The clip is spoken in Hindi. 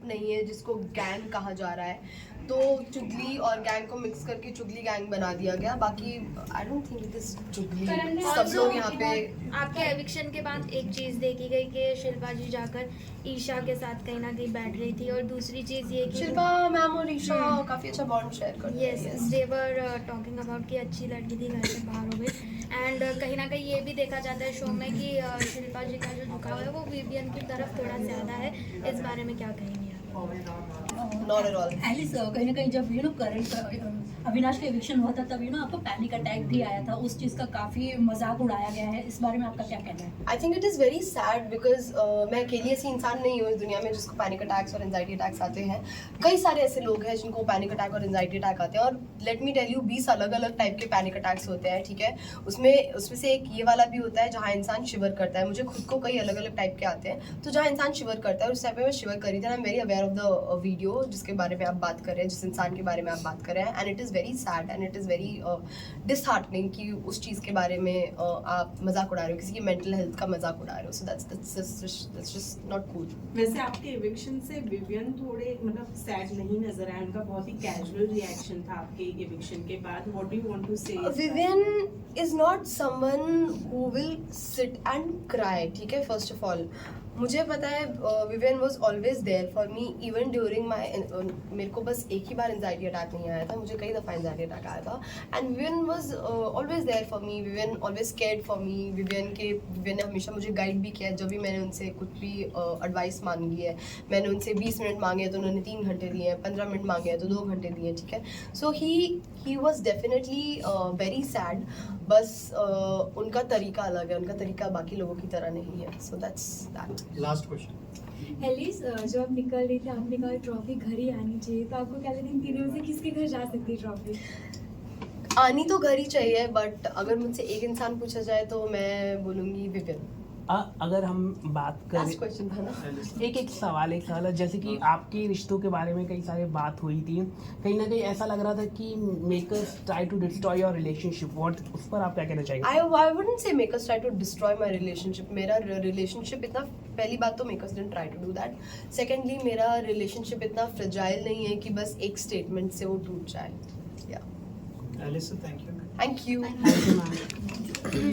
नहीं है जिसको गैंग कहा जा रहा है, तो चुगली और गैंग को मिक्स करके चुगली गैंग बना दिया गया। बाकी आई डोंट थिंक दिस चुगली, सब लोग यहाँ पे। आपके एविक्शन के बाद एक चीज़ देखी गई कि शिल्पा जी जाकर ईशा के साथ कहीं ना कहीं बैठ रही थी, और दूसरी चीज़ ये कि शिल्पा मैम और ईशा काफी अच्छा बॉन्ड शेयर करते हैं। Yes, they were talking about कि अच्छी लड़की थी, घर से बाहर हो गई। एंड कहीं ना कहीं ये भी देखा जाता है शो में कि शिल्पा जी का जो झुकाव है वो विवियन की तरफ थोड़ा ज़्यादा है। इस बारे में क्या कहेंगे आप? Not at all. एलिस, कहीं ना कहीं जब करण अविनाश का एविक्शन हुआ था तब आपको पैनिक अटैक भी आया था, उस चीज़ का काफ़ी मजाक उड़ाया गया है, इस बारे में आपका क्या कहना है? I think it is very sad because मैं अकेली ऐसी इंसान नहीं हूँ इस दुनिया में जिसको पैनिक अटैक्स और एंजाइटी अटैक्स आते हैं। कई सारे ऐसे लोग हैं जिनको पैनिक अटैक और एंजाइटी अटैक आते हैं, और लेट मी टेल यू 20 अलग अलग टाइप के पैनिक अटैक्स होते हैं, ठीक है। उसमें से एक ये वाला भी होता है जहाँ इंसान शिवर करता है। मुझे खुद को कई अलग अलग टाइप के आते हैं, तो जहाँ इंसान शिवर करता है उस टाइप में मैं शिवर करी थी। I am very aware of the video जिसके बारे में आप बात कर रहे हैं, जिस इंसान के बारे में आप बात कर रहे हैं, and it is very sad and it is very disheartening कि उस चीज़ के बारे में आप मजाक उड़ा रहे हो, किसी की मेंटल हेल्थ का मजाक उड़ा रहे हो। So that's just not cool. वैसे आपके एविक्शन से विवियन थोड़े मतलब सैड नहीं नजर आया, उनका बहुत ही कैजुअल रिएक्शन था आपके एविक्शन के बाद। What do you want to say? Vivian is not someone who will sit and cry, ठीक है। फर्स्ट ऑफ ऑल मुझे पता है Vivian was always there for me even during my, मेरे को बस एक ही बार एंजाइटी अटैक नहीं आया था, मुझे कई दफ़ा एंजाइटी अटैक आया था। And Vivian was always there for me, Vivian always cared for me. Vivian ने हमेशा मुझे गाइड भी किया जब भी मैंने उनसे कुछ भी एडवाइस मांगी है। मैंने उनसे 20 मिनट मांगे हैं तो उन्होंने 3 घंटे दिए हैं, 15 मिनट मांगे हैं तो 2 घंटे दिए, ठीक है। So he was definitely very sad, बस उनका तरीका अलग है, उनका तरीका बाकी लोगों की तरह नहीं है। So that's that. Last question. Alice, जब आप निकल रही थी आपने कहा ट्रॉफी घर ही आनी चाहिए, तो आपको क्या लगता है इन तीनों से किसके घर जा सकती है ट्रॉफी? आनी तो घर ही चाहिए, बट अगर मुझसे एक इंसान पूछा जाए तो मैं बोलूँगी विवियन। अगर हम बात लास्ट करें, क्वेश्चन था ना। एक सवाल है, जैसे कि आपके रिश्तों के बारे में कई सारी बात हुई थी, कहीं ना कहीं ऐसा लग रहा था कि makers try to destroy your relationship, what उस पर आप क्या कहना चाहेंगे? I wouldn't say makers try to destroy my relationship. मेरा रिलेशनशिप इतना, पहली बात तो makers didn't try to do that. Secondly, मेरा रिलेशनशिप इतना फ्रेजाइल नहीं है कि बस एक स्टेटमेंट से वो टूट जाए। Yeah. Alice, thank you. Thank you. Thank you, ma'am.